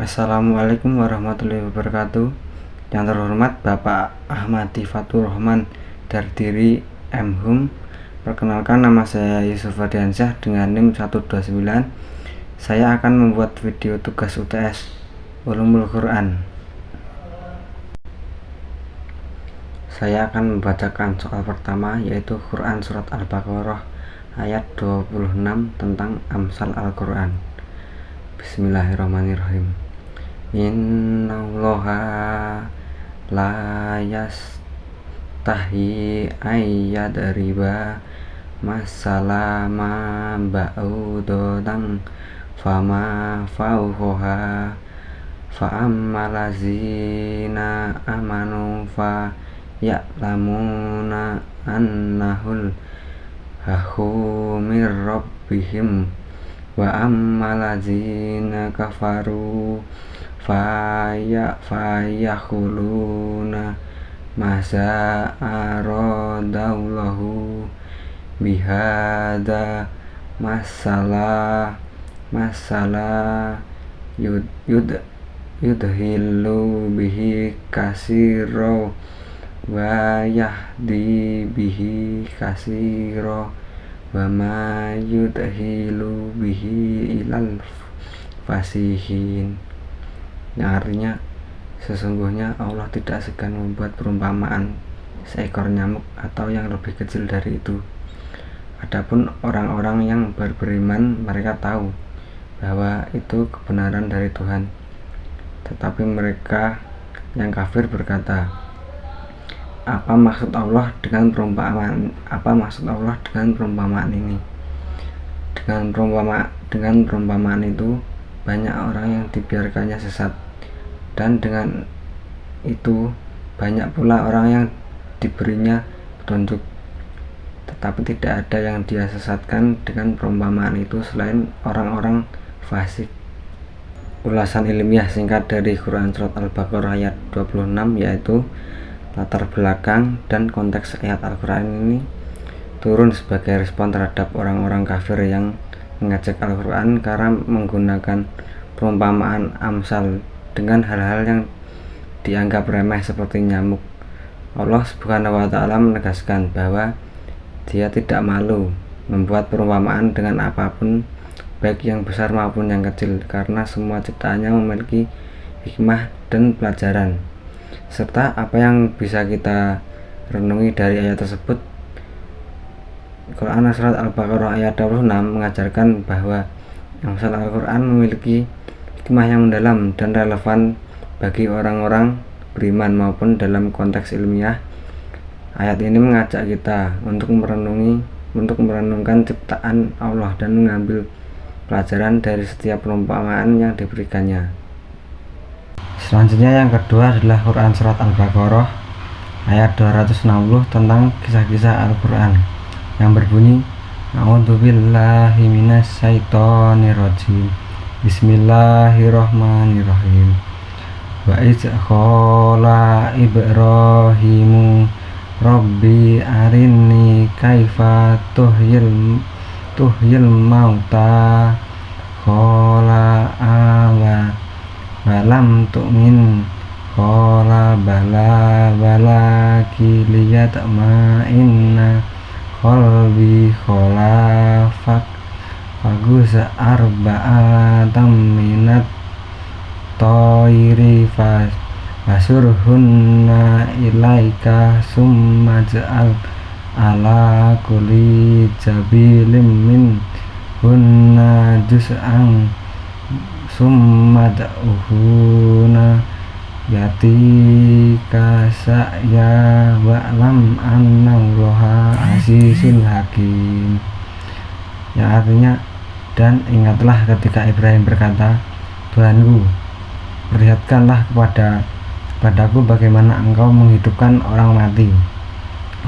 Assalamualaikum warahmatullahi wabarakatuh. Yang terhormat Bapak Ahmadi Fatur Rahman dari M.Hum. Perkenalkan, nama saya Yusuf Ardiansyah dengan NIM 129. Saya akan membuat video tugas UTS Ulumul Quran. Saya akan membacakan soal pertama, yaitu Quran Surat Al-Baqarah ayat 26 tentang Amsal Al-Quran. Bismillahirrahmanirrahim. Innallaha la yastahi ayyadriba masalama ba'udatan fama fawqaha fa'ammalazina amanu fa ya'lamuna annahul haqqu mir rabbihim wa ammalazina kafaru fayakhuluna masa aradallahu bihada masalah yudhilu bihi kasiro wa yahdi bihi kasiro wa ma yudhilu bihi ilal fasihin. Yang artinya, sesungguhnya Allah tidak segan membuat perumpamaan seekor nyamuk atau yang lebih kecil dari itu. Adapun orang-orang yang beriman, mereka tahu bahwa itu kebenaran dari Tuhan. Tetapi mereka yang kafir berkata, apa maksud Allah dengan perumpamaan ini? Dengan perumpamaan itu banyak orang yang dibiarkannya sesat, dan dengan itu banyak pula orang yang diberinya petunjuk, tetapi tidak ada yang dia sesatkan dengan perumpamaan itu selain orang-orang fasik. Ulasan ilmiah singkat dari Quran Surat Al-Baqarah ayat 26, yaitu latar belakang dan konteks ayat Al-Quran ini turun sebagai respon terhadap orang-orang kafir yang mengajak Al-Quran karena menggunakan perumpamaan amsal dengan hal-hal yang dianggap remeh seperti nyamuk. Allah Subhanahu wa Ta'ala menegaskan bahwa Dia tidak malu membuat perumpamaan dengan apapun, baik yang besar maupun yang kecil, karena semua ciptaannya memiliki hikmah dan pelajaran. Serta apa yang bisa kita renungi dari ayat tersebut, Quran Surat Al-Baqarah ayat 26 mengajarkan bahwa Amsal Al-Quran memiliki hikmah yang mendalam dan relevan bagi orang-orang beriman maupun dalam konteks ilmiah. Ayat ini mengajak kita untuk merenungkan ciptaan Allah dan mengambil pelajaran dari setiap perumpamaan yang diberikannya. Selanjutnya, yang kedua adalah Quran Surat Al-Baqarah ayat 260 tentang kisah-kisah Al-Quran yang berbunyi, A'udzubillahi minasyaitonirrajim. Bismillahirrahmanirrahim. Wa iz qala Ibrahimu Rabbi arini kaifa tuhyil mauta qala balam tu'min qala bala walaki liyatma'inna qalbi qala fagus arba'atam minat toiri fasurhunna ilaika summa ja'al ala kulli jabilim min hunna juz'an summa da'uhuna yatika sa'ya wa'lam annallaha azizul hakim. Yang artinya, dan ingatlah ketika Ibrahim berkata, Tuhanku, perlihatkanlah kepadaku bagaimana engkau menghidupkan orang mati.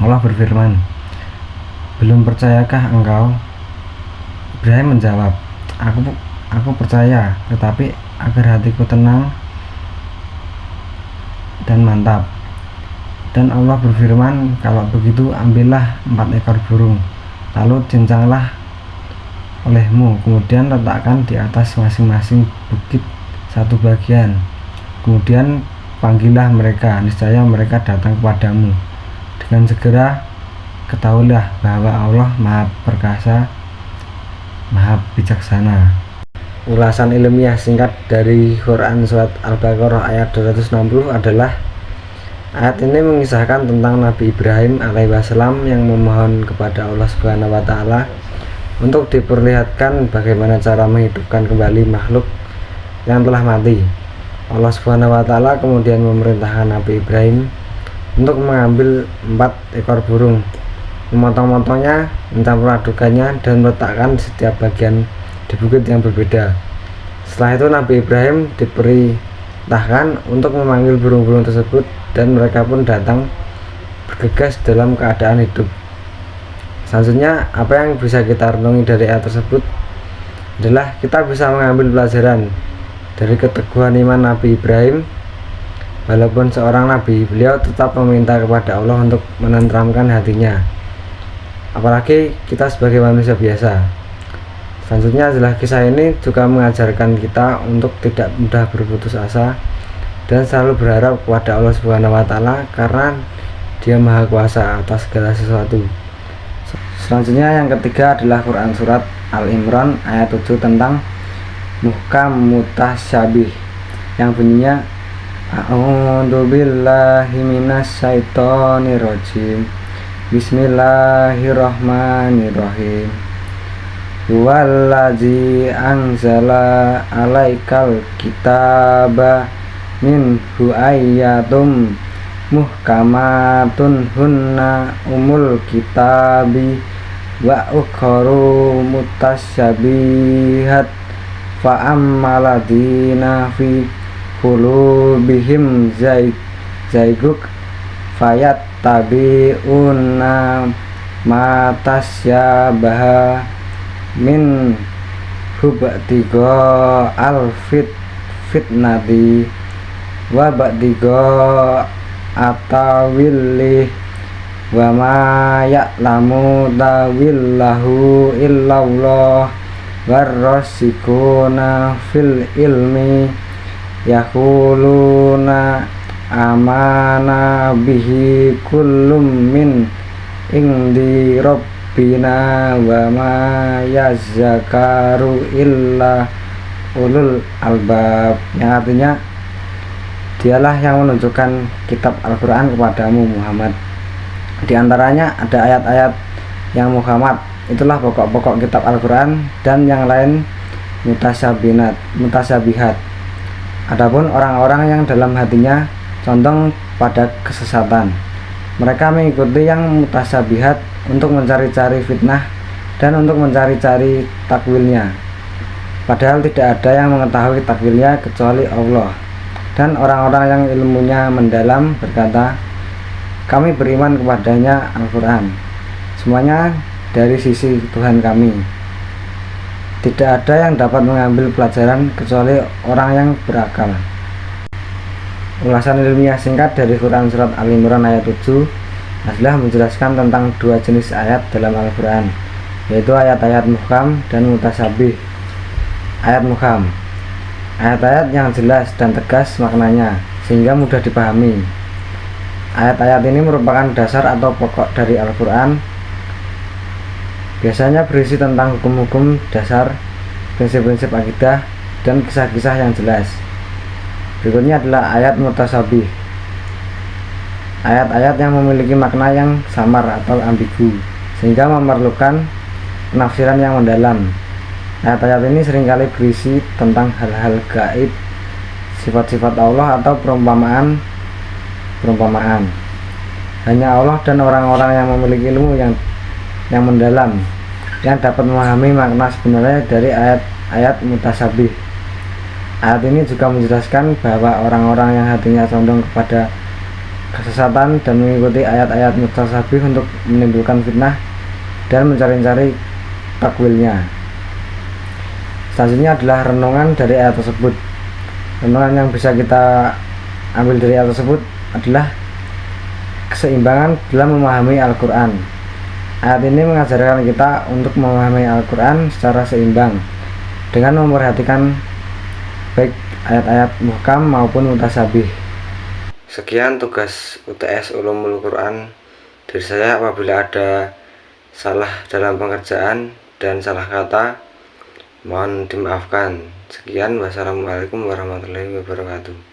Allah berfirman, belum percayakah engkau? Ibrahim menjawab, aku percaya, tetapi agar hatiku tenang dan mantap. Dan Allah berfirman, kalau begitu ambillah 4 ekor burung, lalu cincanglah olehmu, kemudian letakkan di atas masing-masing bukit satu bagian. Kemudian panggillah mereka, niscaya mereka datang kepadamu. Dengan segera ketahuilah bahwa Allah Maha Perkasa, Maha Bijaksana. Ulasan ilmiah singkat dari Quran Surat Al-Baqarah ayat 260 adalah: ayat ini mengisahkan tentang Nabi Ibrahim alaihissalam yang memohon kepada Allah Subhanahu wa Ta'ala untuk diperlihatkan bagaimana cara menghidupkan kembali makhluk yang telah mati. Allah Subhanahu wa Ta'ala kemudian memerintahkan Nabi Ibrahim untuk mengambil 4 ekor burung, memotong-motongnya, mencampur adukannya, dan meletakkan setiap bagian di bukit yang berbeda. Setelah itu Nabi Ibrahim diperintahkan untuk memanggil burung-burung tersebut, dan mereka pun datang bergegas dalam keadaan hidup. Selanjutnya, apa yang bisa kita renungi dari ayat tersebut adalah kita bisa mengambil pelajaran dari keteguhan iman Nabi Ibrahim. Walaupun seorang nabi, beliau tetap meminta kepada Allah untuk menenteramkan hatinya, apalagi kita sebagai manusia biasa. Selanjutnya adalah kisah ini juga mengajarkan kita untuk tidak mudah berputus asa dan selalu berharap kepada Allah Subhanahu wa Ta'ala, karena Dia Maha Kuasa atas segala sesuatu. Selanjutnya yang ketiga adalah Quran Surat Al-Imran ayat 7 tentang muhkam mutasyabih, yang bunyinya: A'udzu billahi minasyaitonir rajim. Bismillahirrahmanirrahim. Huwallazi anzala alaikal kitaba minhu ayyatum muhkamatun hunna umul kitabi wa ukharu mutasyabihat fa ammaladina fi qulubihim zayguk fayattabi'una ma tasyabaha min hubatigo fitnati wa ba'digo atawilih wa ma ya'lamu tawillahu illallah warrasikuna fil ilmi yaquluna amana bihi kullum min indi rabbina wa ma yazakaru illa ulul albab, yang artinya Dialah yang menunjukkan kitab Al-Quran kepadamu Muhammad. Di antaranya ada ayat-ayat yang muhkamat, itulah pokok-pokok kitab Al-Quran, dan yang lain mutasyabihat. Adapun orang-orang yang dalam hatinya condong pada kesesatan, mereka mengikuti yang mutasyabihat untuk mencari-cari fitnah dan untuk mencari-cari takwilnya, padahal tidak ada yang mengetahui takwilnya kecuali Allah. Dan orang-orang yang ilmunya mendalam berkata, kami beriman kepadanya Al-Quran, semuanya dari sisi Tuhan kami. Tidak ada yang dapat mengambil pelajaran kecuali orang yang berakal. Ulasan ilmiah singkat dari Quran Surat Al-Imran ayat 7 adalah menjelaskan tentang dua jenis ayat dalam Al-Quran, yaitu ayat-ayat muhkam dan mutasyabih. Ayat muhkam, ayat-ayat yang jelas dan tegas maknanya sehingga mudah dipahami. Ayat-ayat ini merupakan dasar atau pokok dari Al-Quran, biasanya berisi tentang hukum-hukum dasar, prinsip-prinsip akidah, dan kisah-kisah yang jelas. Berikutnya adalah ayat mutasyabih, ayat-ayat yang memiliki makna yang samar atau ambigu sehingga memerlukan penafsiran yang mendalam. Ayat-ayat ini seringkali berisi tentang hal-hal gaib, sifat-sifat Allah atau perumpamaan. Hanya Allah dan orang-orang yang memiliki ilmu yang mendalam yang dapat memahami makna sebenarnya dari ayat-ayat mutasyabih. Ayat ini juga menjelaskan bahwa orang-orang yang hatinya condong kepada kesesatan dan mengikuti ayat-ayat mutasyabih untuk menimbulkan fitnah dan mencari-cari takwilnya. Selanjutnya adalah renungan dari ayat tersebut. Renungan yang bisa kita ambil dari ayat tersebut adalah keseimbangan dalam memahami Al-Quran. Ayat ini mengajarkan kita untuk memahami Al-Quran secara seimbang dengan memperhatikan baik ayat-ayat muhkam maupun mutasabih. Sekian tugas UTS Ulumul Quran dari saya. Apabila ada salah dalam pengerjaan dan salah kata, mohon dimaafkan. Sekian, wassalamualaikum warahmatullahi wabarakatuh.